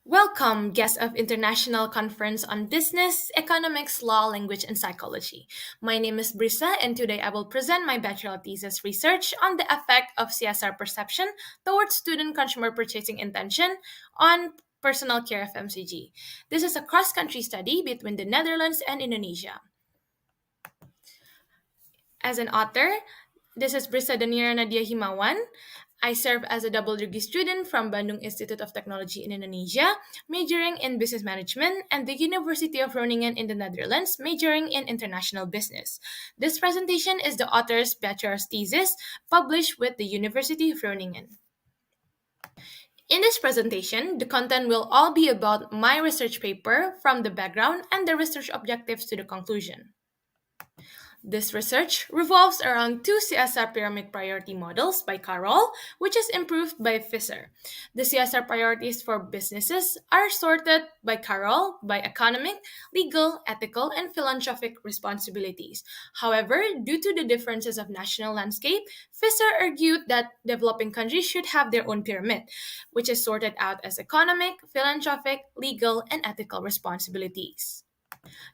Welcome, guests of International Conference on Business, Economics, Law, Language, and Psychology. My name is Bhrissa, and today I will present my bachelor thesis research on the effect of CSR perception towards student consumer purchasing intention on personal care FMCG. This is a cross-country study between the Netherlands and Indonesia. As an author, this is Bhrissa Daneera Nadia Himawan. I serve as a double degree student from Bandung Institute of Technology in Indonesia, majoring in business management, and the University of Groningen in the Netherlands, majoring in international business. This presentation is the author's bachelor's thesis published with the University of Groningen. In this presentation, the content will all be about my research paper from the background and the research objectives to the conclusion. This research revolves around two CSR pyramid priority models by Carroll, which is improved by Fisher. The CSR priorities for businesses are sorted by Carroll by economic, legal, ethical, and philanthropic responsibilities. However, due to the differences of national landscape, Fisher argued that developing countries should have their own pyramid, which is sorted out as economic, philanthropic, legal, and ethical responsibilities.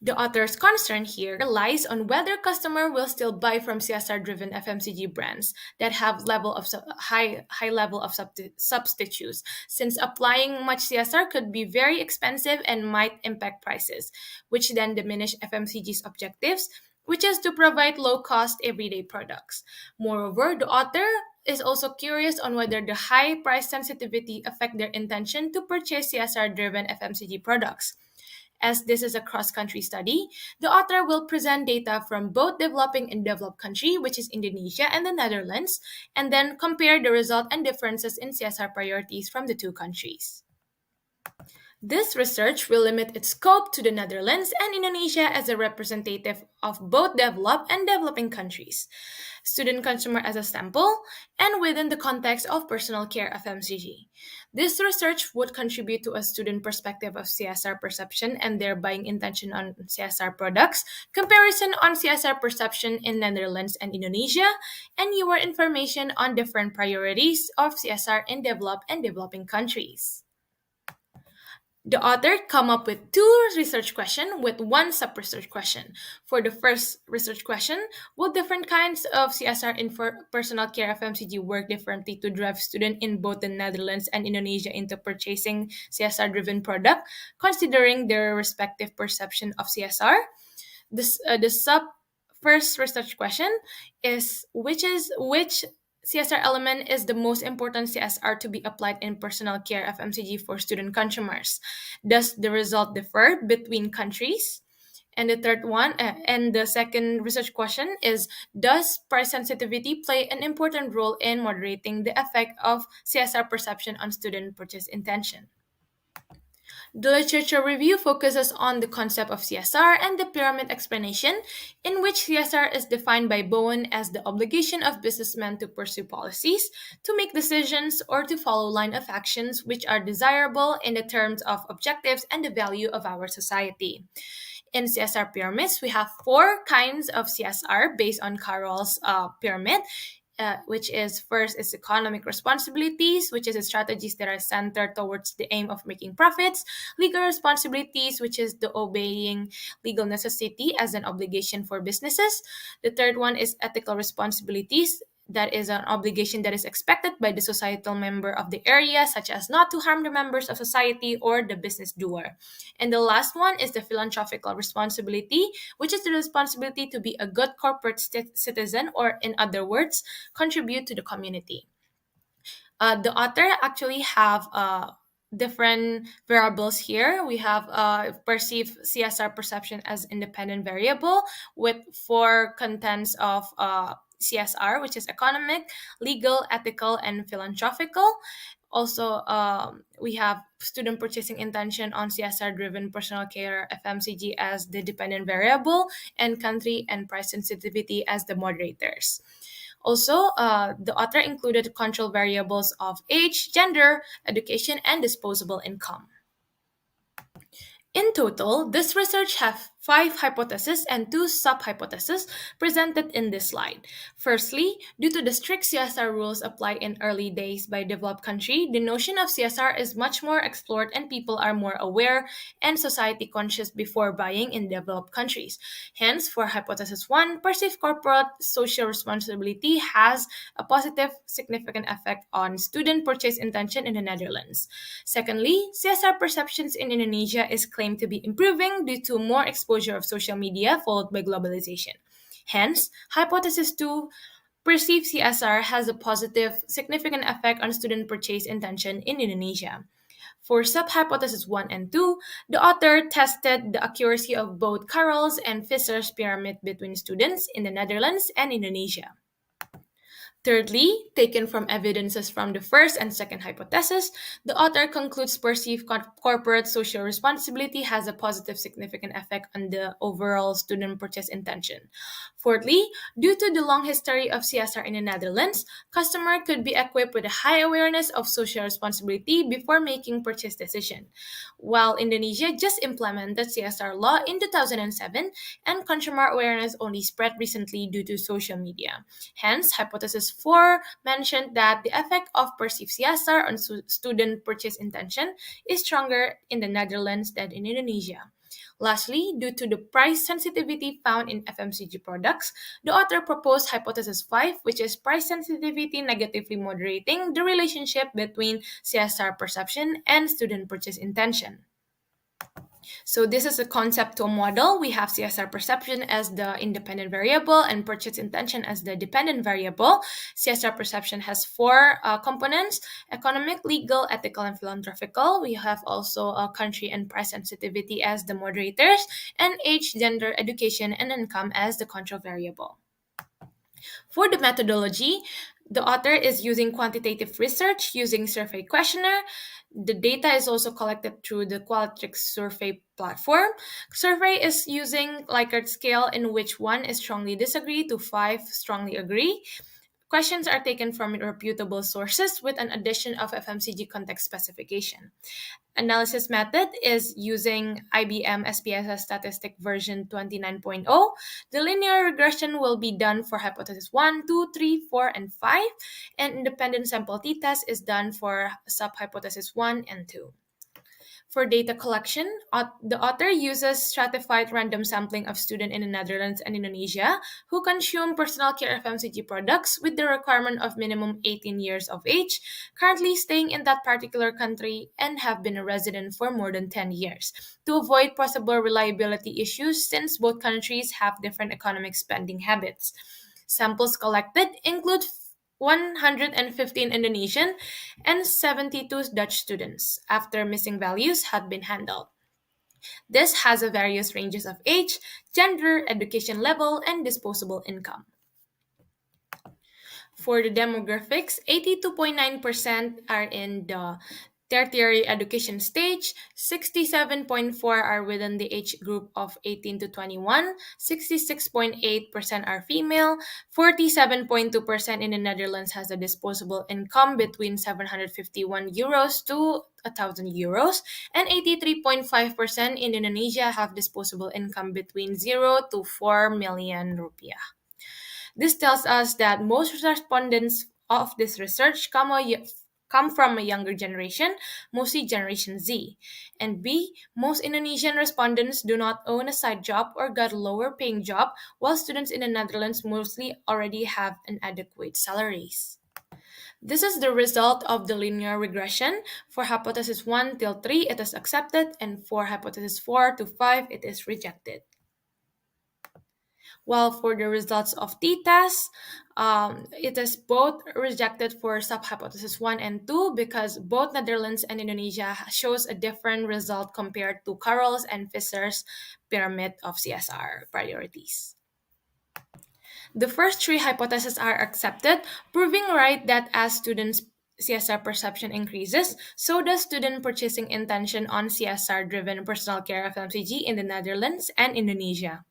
The author's concern here lies on whether customer will still buy from CSR-driven FMCG brands that have high level of substitutes, since applying much CSR could be very expensive and might impact prices, which then diminish FMCG's objectives, which is to provide low-cost everyday products. Moreover, the author is also curious on whether the high price sensitivity affect their intention to purchase CSR-driven FMCG products. As this is a cross-country study, the author will present data from both developing and developed country, which is Indonesia and the Netherlands, and then compare the result and differences in CSR priorities from the two countries. This research will limit its scope to the Netherlands and Indonesia as a representative of both developed and developing countries, student consumer as a sample, and within the context of personal care FMCG. This research would contribute to a student perspective of CSR perception and their buying intention on CSR products, comparison on CSR perception in Netherlands and Indonesia, and your information on different priorities of CSR in developed and developing countries. The author come up with two research questions with one sub-research question. For the first research question, will different kinds of CSR in personal care FMCG work differently to drive students in both the Netherlands and Indonesia into purchasing CSR-driven product, considering their respective perception of CSR? The sub first research question is which CSR element is the most important CSR to be applied in personal care FMCG for student consumers? Does the result differ between countries? And the second research question is, does price sensitivity play an important role in moderating the effect of CSR perception on student purchase intention? The literature review focuses on the concept of CSR and the pyramid explanation, in which CSR is defined by Bowen as the obligation of businessmen to pursue policies, to make decisions, or to follow line of actions which are desirable in the terms of objectives and the value of our society. In CSR pyramids, we have four kinds of CSR based on Carroll's pyramid. Which is first is economic responsibilities, which is the strategies that are centered towards the aim of making profits. Legal responsibilities, which is the obeying legal necessity as an obligation for businesses. The third one is ethical responsibilities. That is an obligation that is expected by the societal member of the area, such as not to harm the members of society or the business doer. And the last one is the philanthropical responsibility, which is the responsibility to be a good corporate citizen, or in other words, contribute to the community. The author actually have different variables here. We have perceived CSR perception as independent variable with four contents of CSR, which is economic, legal, ethical, and philanthropical. Also, we have student purchasing intention on CSR-driven personal care FMCG as the dependent variable, and country and price sensitivity as the moderators. Also, the author included control variables of age, gender, education, and disposable income. In total, this research 5 hypotheses and 2 sub-hypotheses presented in this slide. Firstly, due to the strict CSR rules applied in early days by developed country, the notion of CSR is much more explored and people are more aware and society conscious before buying in developed countries. Hence, for hypothesis 1, perceived corporate social responsibility has a positive significant effect on student purchase intention in the Netherlands. Secondly, CSR perceptions in Indonesia is claimed to be improving due to more exposure of social media followed by globalization. Hence, hypothesis 2, perceived CSR has a positive significant effect on student purchase intention in Indonesia. For sub-hypothesis 1 and 2, the author tested the accuracy of both Carroll's and Fisher's pyramid between students in the Netherlands and Indonesia. Thirdly, taken from evidences from the first and second hypothesis, the author concludes perceived corporate social responsibility has a positive significant effect on the overall student purchase intention. Fourthly, due to the long history of CSR in the Netherlands, customer could be equipped with a high awareness of social responsibility before making purchase decision. While Indonesia just implemented CSR law in 2007 and consumer awareness only spread recently due to social media. Hence, hypothesis 4 mentioned that the effect of perceived CSR on student purchase intention is stronger in the Netherlands than in Indonesia. Lastly, due to the price sensitivity found in FMCG products, the author proposed hypothesis 5, which is price sensitivity negatively moderating the relationship between CSR perception and student purchase intention. So this is a conceptual model. We have CSR perception as the independent variable and purchase intention as the dependent variable. CSR perception has four components: economic, legal, ethical, and philanthropical. We have also country and price sensitivity as the moderators, and age, gender, education, and income as the control variable. For the methodology, the author is using quantitative research using survey questionnaire. The data is also collected through the Qualtrics survey platform. Survey is using Likert scale in which 1 is strongly disagree to 5 strongly agree. Questions are taken from reputable sources with an addition of FMCG context specification. Analysis method is using IBM SPSS statistic version 29.0. The linear regression will be done for hypothesis 1, 2, 3, 4, and 5, and independent sample t-test is done for sub-hypothesis 1 and 2. For data collection, the author uses stratified random sampling of students in the Netherlands and Indonesia who consume personal care FMCG products with the requirement of minimum 18 years of age, currently staying in that particular country, and have been a resident for more than 10 years, to avoid possible reliability issues since both countries have different economic spending habits. Samples collected include 115 Indonesian and 72 Dutch students after missing values had been handled. This has a various ranges of age, gender, education level, and disposable income. For the demographics, 82.9% are in the tertiary education stage, 67.4 are within the age group of 18 to 21, 66.8% are female, 47.2% in the Netherlands has a disposable income between 751 euros to 1,000 euros, and 83.5% in Indonesia have disposable income between 0 to 4 million rupiah. This tells us that most respondents of this research come from a younger generation, mostly Generation Z. And B, most Indonesian respondents do not own a side job or got a lower paying job, while students in the Netherlands mostly already have an adequate salaries. This is the result of the linear regression. For hypothesis 1 till 3, it is accepted, and for hypothesis 4 to 5, it is rejected. While for the results of t-test, it is both rejected for sub-hypothesis 1 and 2 because both Netherlands and Indonesia shows a different result compared to Carroll's and Fisher's pyramid of CSR priorities. The first three hypotheses are accepted, proving right that as students' CSR perception increases, so does student purchasing intention on CSR-driven personal care FMCG in the Netherlands and Indonesia.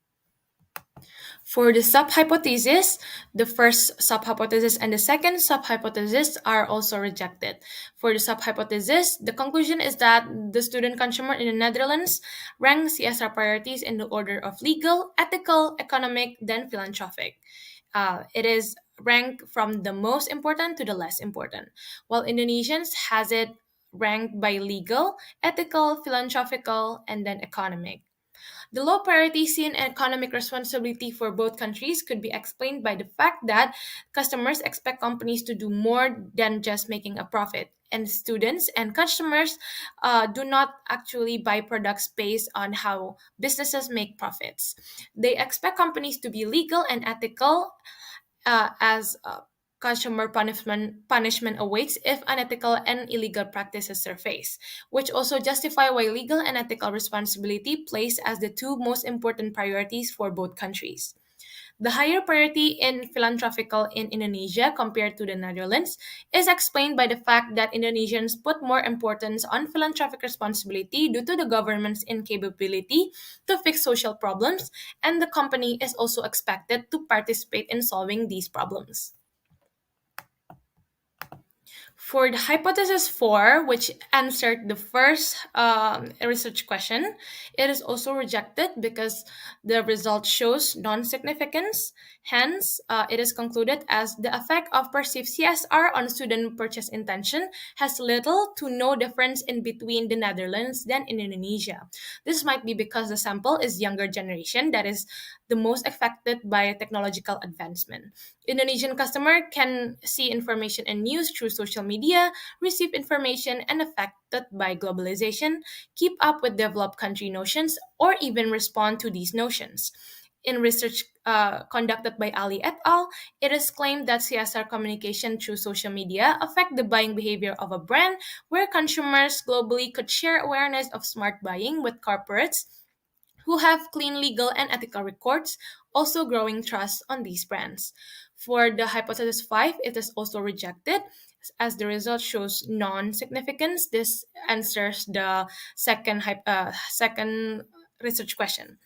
For the sub-hypothesis, the first sub-hypothesis and the second sub-hypothesis are also rejected. For the sub-hypothesis, the conclusion is that the student consumer in the Netherlands ranks CSR priorities in the order of legal, ethical, economic, then philanthropic. It is ranked from the most important to the less important, while Indonesians has it ranked by legal, ethical, philanthropical, and then economic. The low priority seen in economic responsibility for both countries could be explained by the fact that customers expect companies to do more than just making a profit. And students and customers do not actually buy products based on how businesses make profits. They expect companies to be legal and ethical as consumer punishment awaits if unethical and illegal practices surface, which also justify why legal and ethical responsibility place as the two most important priorities for both countries. The higher priority in philanthropical in Indonesia compared to the Netherlands is explained by the fact that Indonesians put more importance on philanthropic responsibility due to the government's incapability to fix social problems, and the company is also expected to participate in solving these problems. For the hypothesis 4, which answered the first research question, it is also rejected because the result shows non significance. Hence, it is concluded as the effect of perceived CSR on student purchase intention has little to no difference in between the Netherlands than in Indonesia. This might be because the sample is younger generation that is the most affected by technological advancement. Indonesian customer can see information and news through social media, receive information and affected by globalization, keep up with developed country notions, or even respond to these notions. In research conducted by Ali et al., it is claimed that CSR communication through social media affect the buying behavior of a brand, where consumers globally could share awareness of smart buying with corporates who have clean legal and ethical records, also growing trust on these brands. For the hypothesis 5, it is also rejected as the result shows non-significance. This answers the second research question.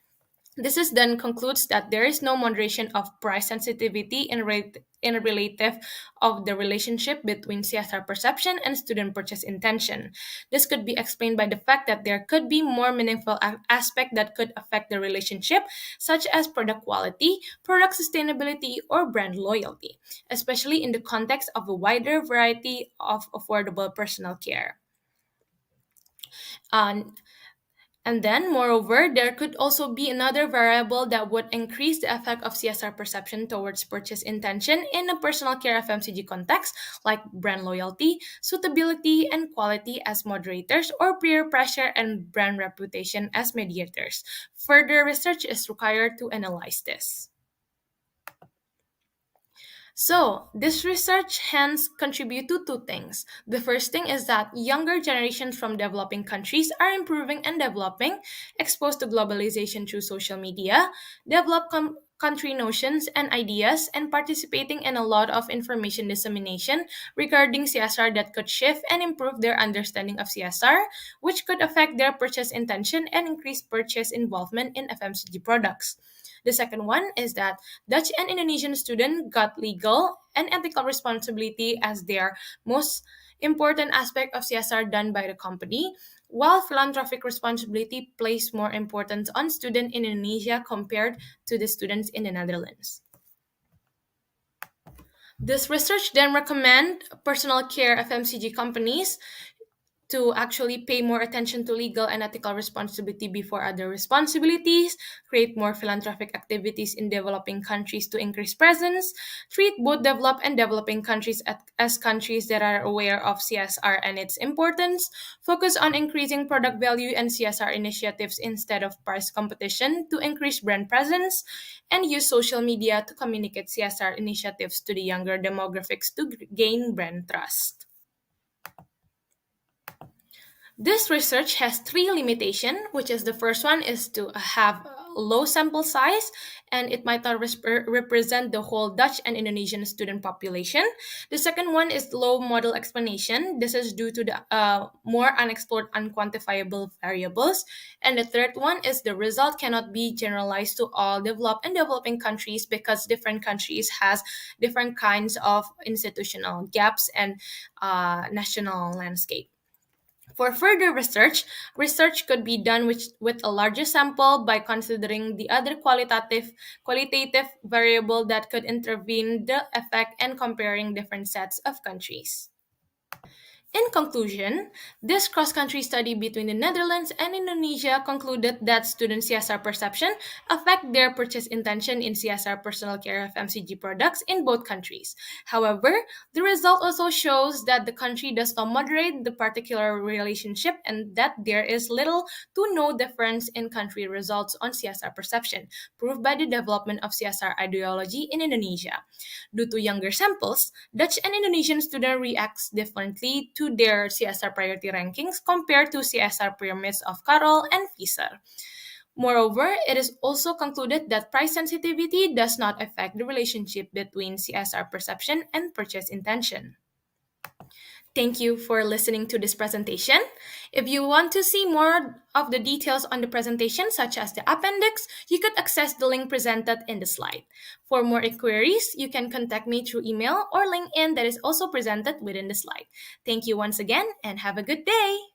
This is then concludes that there is no moderation of price sensitivity in relative of the relationship between CSR perception and student purchase intention. This could be explained by the fact that there could be more meaningful aspect that could affect the relationship, such as product quality, product sustainability, or brand loyalty, especially in the context of a wider variety of affordable personal care. Um, and then, moreover, there could also be another variable that would increase the effect of CSR perception towards purchase intention in a personal care FMCG context, like brand loyalty, suitability, and quality as moderators, or peer pressure and brand reputation as mediators. Further research is required to analyze this. So, this research hence contribute to two things. The first thing is that younger generations from developing countries are improving and developing, exposed to globalization through social media, develop country notions and ideas, and participating in a lot of information dissemination regarding CSR that could shift and improve their understanding of CSR, which could affect their purchase intention and increase purchase involvement in FMCG products. The second one is that Dutch and Indonesian students got legal and ethical responsibility as their most important aspect of CSR done by the company, while philanthropic responsibility placed more importance on students in Indonesia compared to the students in the Netherlands. This research then recommend personal care FMCG companies to actually pay more attention to legal and ethical responsibility before other responsibilities, create more philanthropic activities in developing countries to increase presence, treat both developed and developing countries as countries that are aware of CSR and its importance, focus on increasing product value and CSR initiatives instead of price competition to increase brand presence, and use social media to communicate CSR initiatives to the younger demographics to gain brand trust. This research has three limitations, which is the first one is to have low sample size, and it might not represent the whole Dutch and Indonesian student population. The second one is low model explanation. This is due to the more unexplored, unquantifiable variables. And the third one is the result cannot be generalized to all developed and developing countries because different countries has different kinds of institutional gaps and national landscape. For further research, research could be done with a larger sample by considering the other qualitative variable that could intervene the effect and comparing different sets of countries. In conclusion, this cross-country study between the Netherlands and Indonesia concluded that student CSR perception affect their purchase intention in CSR personal care FMCG products in both countries. However, the result also shows that the country does not moderate the particular relationship and that there is little to no difference in country results on CSR perception, proved by the development of CSR ideology in Indonesia. Due to younger samples, Dutch and Indonesian students react differently to their CSR priority rankings compared to CSR pyramids of Carroll and Fisher. Moreover, it is also concluded that price sensitivity does not affect the relationship between CSR perception and purchase intention. Thank you for listening to this presentation. If you want to see more of the details on the presentation, such as the appendix, you could access the link presented in the slide. For more inquiries, you can contact me through email or LinkedIn that is also presented within the slide. Thank you once again and have a good day.